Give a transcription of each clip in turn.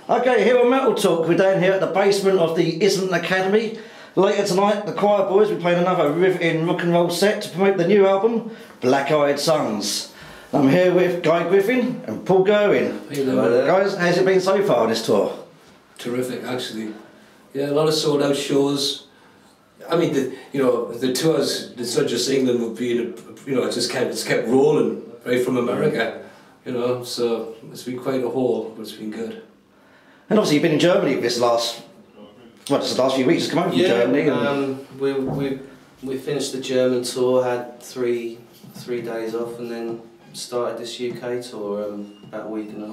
Okay, here on Metal Talk, we're down here at the basement of the Islington Academy. Later tonight, the Quireboys will be playing another riveting rock and roll set to promote the new album, Black Eyed Suns. I'm here with Griffin and Paul Guerin. Hello. Guys, how's it been so far on this tour? Terrific, actually. Yeah, a lot of sold out shows. I mean, the tours, it's not just England, would be, it's kept rolling right from America, so it's been quite a haul, but it's been good. And obviously you've been in Germany this last few weeks, just come home from Germany. And we finished the German tour, had three days off, and then started this UK tour about a week and a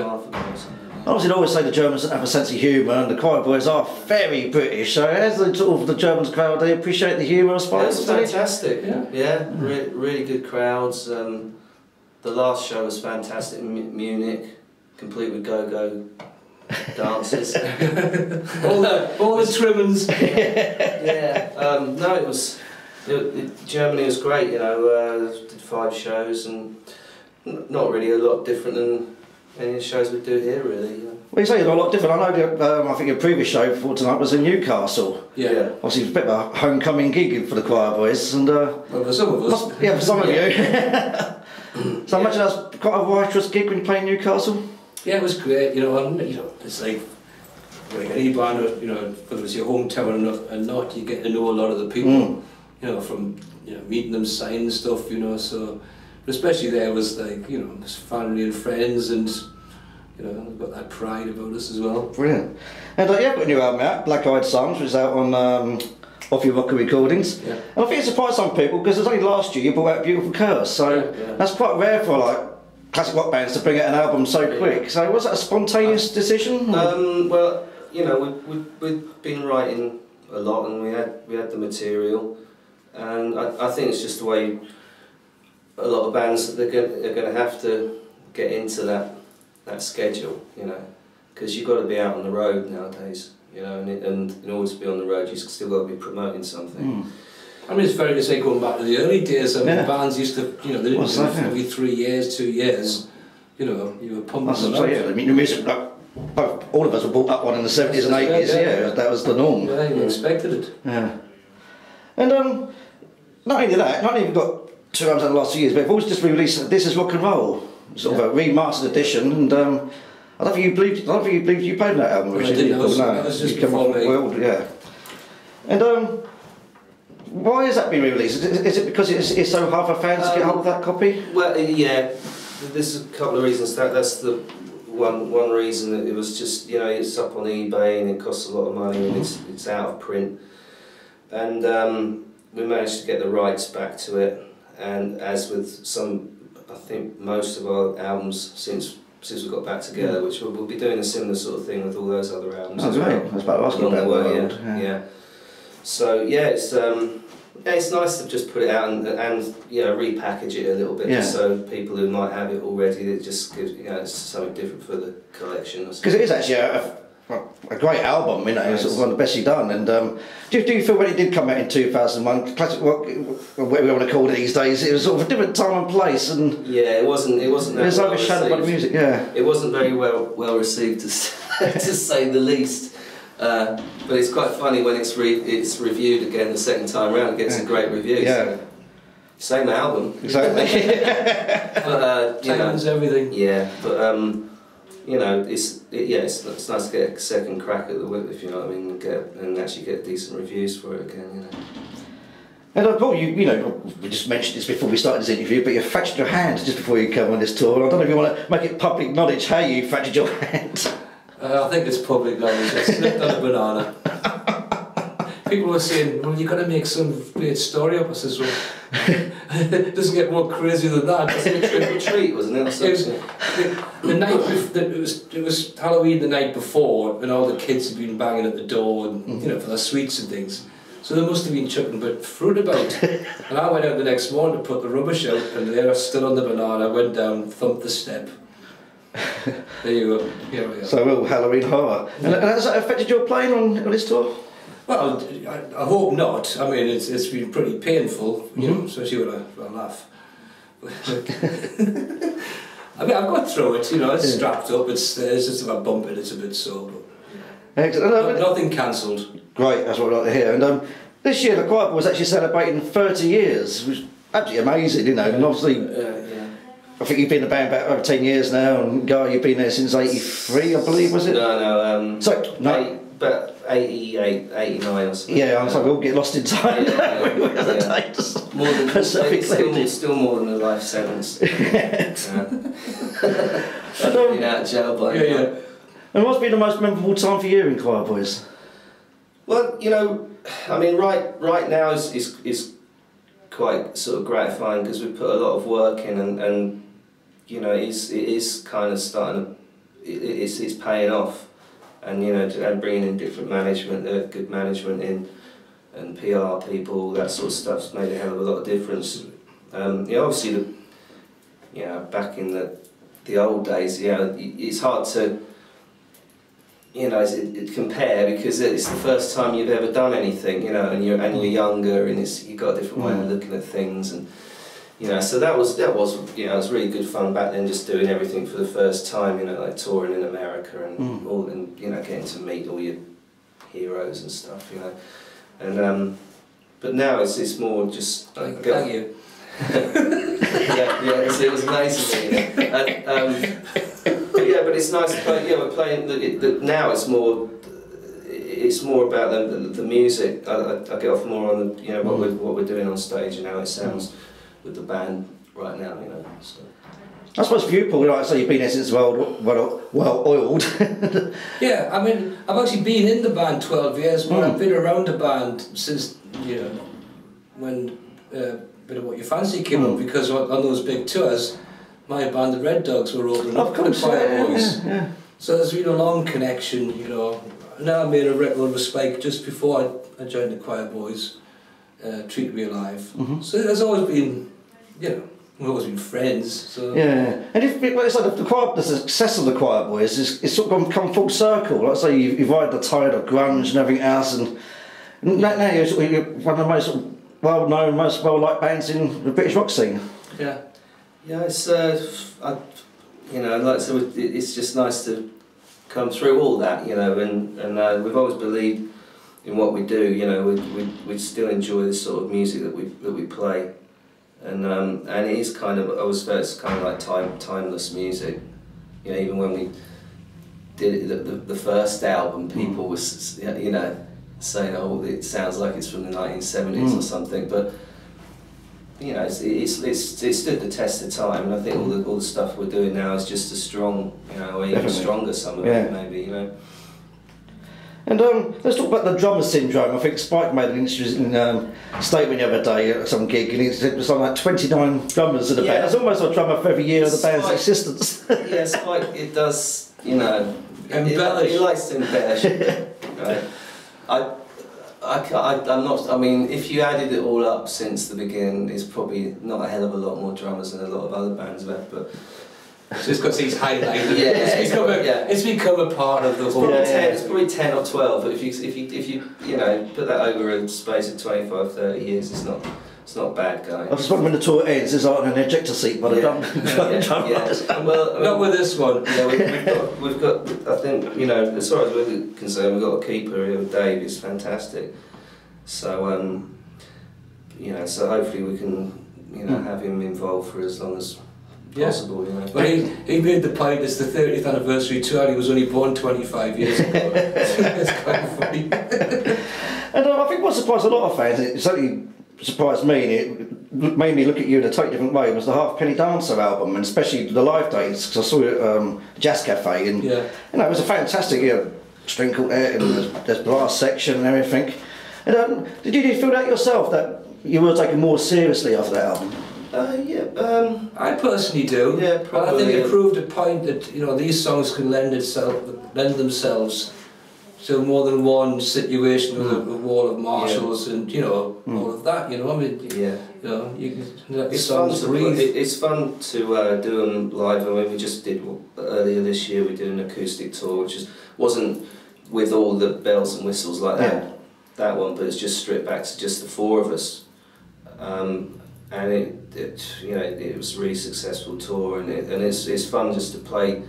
half ago or something. Obviously, they always say the Germans have a sense of humour, and the Quireboys are very British. So, as the Germans crowd, they appreciate the humour, I suppose. It's fantastic. Really good crowds. The last show was fantastic in Munich, complete with go-go dances. all the trimmings. No, Germany was great. Did 5 shows and not really a lot different than any of the shows we do here, really. Well, you say a lot different. I know. I think your previous show before tonight was in Newcastle. Yeah. Obviously, it was a bit of a homecoming gig for the Quireboys, and well, for some of us. For some of you. So I imagine that's quite a riotous gig when you play in Newcastle. Yeah, it was great. It's like any band, whether it's your hometown or not, you get to know a lot of the people. From meeting them, signing stuff. So, but especially there was like there's family and friends, and we've got that pride about us as well. Brilliant. And you've got a new album out, Black Eyed Suns, which is out on off your Rocker Recordings. Yeah. And I think it surprised some people because it's only last year you brought out Beautiful Curse, so that's quite rare for classic rock bands to bring out an album so quick. So was that a spontaneous decision? Well, we've been writing a lot, and we had the material, and I think it's just the way a lot of bands are going to have to get into that schedule, because you've got to be out on the road nowadays, and in order to be on the road, you've still got to be promoting something. I mean, it's fair to say, going back to the early days, bands used to, they didn't do it every 3 years, 2 years, you were pumping them out. I mean, the music, all of us were brought up on in the 70s and 80s, that was the norm. Yeah, you expected it. Yeah. And not only that, not only have we got 2 albums in the last 2 years, but we've always just released This Is Rock and Roll, sort of a remastered edition, and I don't think you believed you played that album originally. I didn't. That was just before me. And why has that been re-released? Is it because it's so hard for fans to get hold of that copy? Well, yeah, there's a couple of reasons. That's the one reason. That it was just it's up on eBay and it costs a lot of money and it's out of print, and we managed to get the rights back to it. And as with I think most of our albums since we got back together, which we'll be doing a similar sort of thing with all those other albums. Oh, great! I was about to ask you about that. Yeah. So it's nice to just put it out and repackage it a little bit, so people who might have it already, it just gives it's something different for the collection. Because it is actually a great album, it's sort of one of the best you've done. And do you feel when it did come out in 2001, classic rock, whatever we want to call it these days, it was sort of a different time and place, and it wasn't. It was overshadowed by the music. Yeah, it wasn't very well received to say the least. But it's quite funny when it's reviewed again the second time round. It gets a great review. Yeah. So, same album. Exactly. But Time's everything. Yeah, but it's nice to get a second crack at the whip, if you know what I mean, and actually get decent reviews for it again. And Paul, we just mentioned this before we started this interview, but you fractured your hand just before you came on this tour. I don't know if you want to make it public knowledge how you fractured your hand. I think it's public knowledge. I slipped on a banana. People were saying, well, you've got to make some great story up. I says, well, it doesn't get more crazy than that. It was a trick or treat, wasn't it? It was Halloween the night before, and all the kids had been banging at the door and for their sweets and things. So they must have been chucking a bit of fruit about. And I went out the next morning to put the rubbish out, and they were still on the banana. I went down, thumped the step. There you go. Here we go. So, well, Halloween horror. And has that affected your playing on this tour? Well, I hope not. I mean, it's been pretty painful, especially when I laugh. I mean, I've got through it, you know, it's strapped up, it's just about bumping, it's a bit sore, but Excellent. nothing cancelled. Great, that's what I like to hear. And this year the Quireboys actually celebrating 30 years, which is absolutely amazing, you know, and obviously I think you've been in the band about over 10 years now, and Guy, you've been there since 83, I believe, was it? No, no. But 88, 89 or something. Yeah, I'm sorry, we all get lost in time. More than, still more than a life sentence. Been out of jail by now. And what's been the most memorable time for you in Quireboys? Well, you know, I mean, right now is quite sort of gratifying because we put a lot of work in, and you know, it is kind of starting to, it's paying off, and you know, and bringing in different management, good management in, and PR people, that sort of stuff's made a hell of a lot of difference. You know, obviously back in the old days, it's hard to, you know, compare because it's the first time you've ever done anything, you know, and you're younger, and you've got a different way of looking at things, and you know, so that was you know, it was really good fun back then, just doing everything for the first time, you know, like touring in America and all, and you know, getting to meet all your heroes and stuff, you know, and but now it's more just Thank you. it was amazing, you know. But it's nice to play. Yeah, we're playing. Now it's more about the music. I get off more on the, you know, what we're doing on stage and how it sounds with the band right now. You know. So. I suppose for you, Paul, like I say, you've been here since well oiled. Yeah, I mean, I've actually been in the band 12 years, but I've been around the band since, you know, when Bit of What You Fancy came up, because on those big tours, my band, the Red Dogs, were opening up for the Quireboys. Yeah. So there's been a long connection, you know. Now I made a record with Spike just before I joined the Quireboys, Treat Me Alive. So there's always been, you know, we've always been friends. So. Yeah, and it's like the success of the Quireboys is sort of come full circle. Like I say, you've ride the tide of grunge and everything else, and now you're one of the most well-known, most well-liked bands in the British rock scene. Yeah. Yeah, it's you know, like so, it's just nice to come through all that, you know, and we've always believed in what we do. You know, we still enjoy the sort of music that we play, and it is kind of, I always felt it's kind of like timeless music. You know, even when we did it, the first album, people was, you know, saying, oh, it sounds like it's from the 1970s or something, but you know, it's stood the test of time, and I think all the stuff we're doing now is just as strong, you know, or even stronger, some of it maybe, you know. And let's talk about the drummer syndrome. I think Spike made an interesting statement the other day at some gig, and he said it was something like 29 drummers in the band. That's almost a drummer for every year of the band's existence. Yeah, Spike, it does, you know, he likes to embellish it, right? I'm not. I mean, if you added it all up since the beginning, there's probably not a hell of a lot more drummers than a lot of other bands have. But just because he's highlighted, it's become a part of the whole. It's probably 10 or 12. But if you know, put that over a space of 25, 30 years, it's not bad, guy. I just wonder when the tour ends, there's like an ejector seat by the drum. Well, not with this one. Yeah, we've got. I think, you know, as far as we're concerned, we've got a keeper here, Dave. He's fantastic. So you know, so hopefully we can, you know, have him involved for as long as possible. You know. Well, he made the point it's the 30th anniversary tour, and he was only born 25 years ago. It's quite funny. And I think what surprised a lot of fans, it certainly surprised me, and it made me look at you in a totally different way, was the Halfpenny Dancer album, and especially the live dates, because I saw it at Jazz Cafe, and you know, it was a fantastic, you know, string quartet, and there's brass section and everything. And did you feel that yourself, that you were taken more seriously after that album? I personally do. Yeah, probably. I think it proved a point that, you know, these songs can lend themselves to more than one situation with a wall of marshals and, you know, all of that, you know. I mean, you know, you can let the songs breathe. It's fun to do them live. I mean, we just did earlier this year. We did an acoustic tour, which wasn't with all the bells and whistles like that one, but it's just stripped back to just the four of us. and it was a really successful tour, and it's fun just to play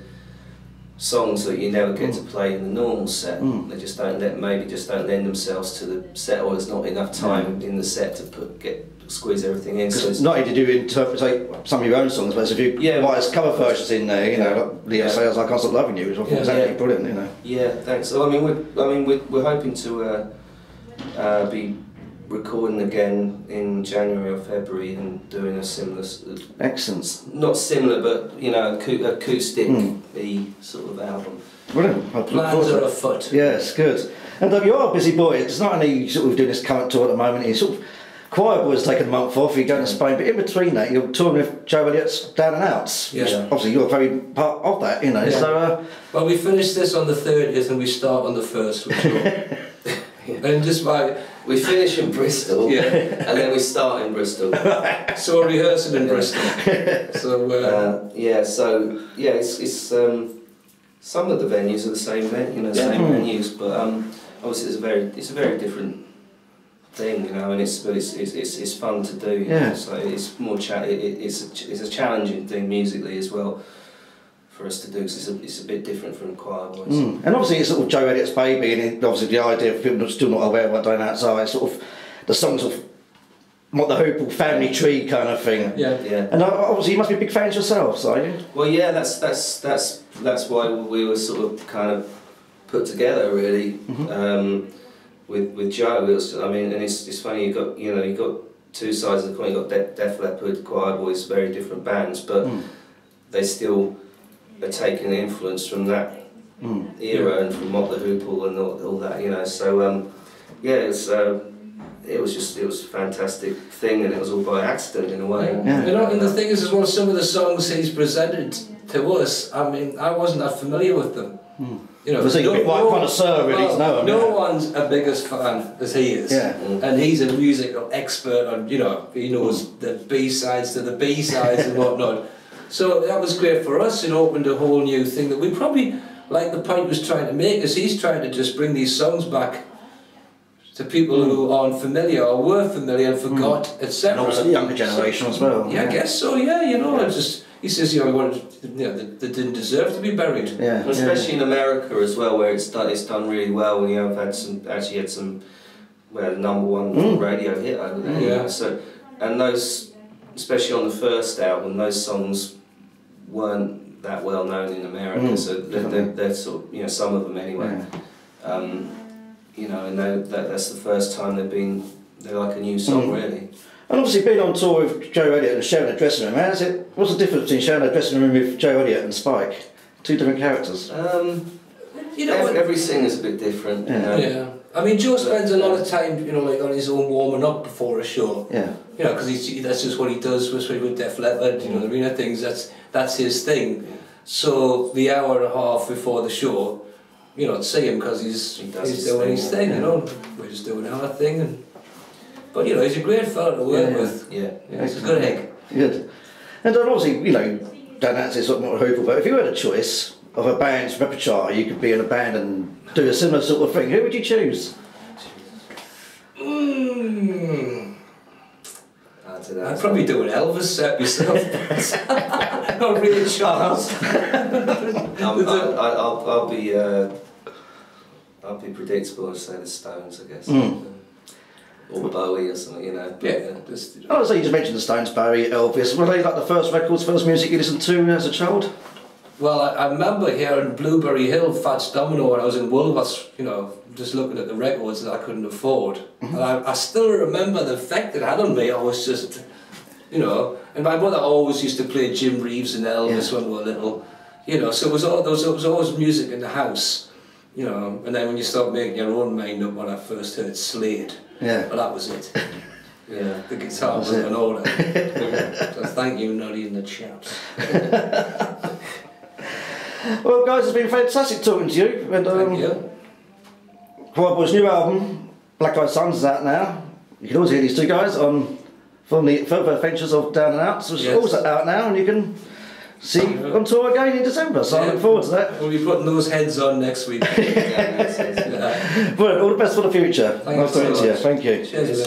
songs that you never get to play in the normal set. They just don't lend themselves to the set, or there's not enough time in the set to squeeze everything in. So it's not only did you interpret some of your own songs, but if you write cover versions in there, you know, like Leo says, "I Can't Stop Loving You," which I thought was actually brilliant, you know. Yeah, thanks. So, we're hoping to be recording again in January or February and doing a similar, excellent, not similar, but you know, acoustic sort of album. Brilliant. Plans are afoot. Yes, good. And you are a busy boy. It's not only sort of doing this current tour at the moment. You sort of Quireboys taking a month off. You're going to Spain, but in between that, you're touring with Joe Elliott's Down N Outz. Yeah. Obviously, you're very part of that, you know. Yeah. So. Well, we finish this on the 30th, and we start on the 1st. And just we finish in Bristol, and then we start in Bristol. So we're rehearsing in Bristol. So it's some of the venues are the same same venues, but obviously it's a very different thing, you know, and it's fun to do. You know, so it's more it's a challenging thing musically as well for us to do, because it's a bit different from Quireboys. And obviously it's sort of Joe Elliott's baby, and obviously the idea of people still not aware of what Down N Outz are, it's sort of the songs of what the Hoople family tree kind of thing. Yeah. And obviously you must be big fans yourselves, are you? Well, yeah, that's why we were sort of kind of put together really with Joe. It was, and it's funny, you got two sides of the coin. You got Def Leppard, Quireboys, very different bands, but they still are taking the influence from that era and from what the Hoople and all that, you know. So it was a fantastic thing, and it was all by accident in a way. You know, and the thing is, well, some of the songs he's presented to us, I mean, I wasn't that familiar with them. You know, so you're quite connoisseur, really, to know him. No one's a biggest fan as he is, and he's a musical expert on, you know, he knows the B-sides to the B-sides and whatnot. So that was great for us. It opened a whole new thing that we probably, like the point was trying to make, is he's trying to just bring these songs back to people who aren't familiar or were familiar and forgot, etc. And also the younger generation as well. Yeah, I guess so. Yeah, you know, he says, you know, he wanted, you know, they didn't deserve to be buried. Yeah, well, especially in America as well, where it's done really well. You know, I've had some #1 radio hit over there. Yeah. So, and those, especially on the first album, those songs weren't that well known in America. So they're sort of, you know, some of them anyway. You know, and that's the first time they're like a new song, really. And obviously being on tour with Joe Elliott and sharing a dressing room, what's the difference between sharing a dressing room with Joe Elliott and Spike? Two different characters. You know, every singer's a bit different. You know? Yeah. I mean, Joe spends a lot of time, you know, like on his own warming up before a show. Yeah. You know, because that's just what he does, especially with Def Leppard, you know, the arena things. That's his thing. Yeah. So the hour and a half before the show, you know, to see him because he's doing his thing. You know, we're just doing our thing. But you know, he's a great fella to work with. Yeah, he's a good egg. Good. And then obviously, you know, Down N Outz is sort of more Hoople, but if you had a choice of a band's repertoire, you could be in a band and do a similar sort of thing, who would you choose? I'd probably do an Elvis set myself. Not really Charles. I'll be predictable and say the Stones, I guess. Or Bowie or something, you know. Oh, so you just mentioned the Stones, Bowie, Elvis. Were they like the first records, first music you listened to as a child? Well, I remember hearing Blueberry Hill, Fats Domino when I was in Woolworths, you know, just looking at the records that I couldn't afford. And I still remember the effect it had on me. I was just, you know, and my mother always used to play Jim Reeves and Elvis when we were little, you know, so it was always music in the house, you know, and then when you start making your own mind up, when I first heard Slade, well, that was it. Yeah, the guitar was an order. So thank you, Noddy and the chaps. Well, guys, it's been fantastic talking to you. And, thank you. Quireboys' new album, Black Eyed Suns, is out now. You can always hear these two guys on from the further adventures of Down N Outz, which is also out now, and you can see on tour again in December. So I look forward to that. We'll be putting those heads on next week. Brilliant. All the best for the future. Nice talking to you. Thank you. Cheers.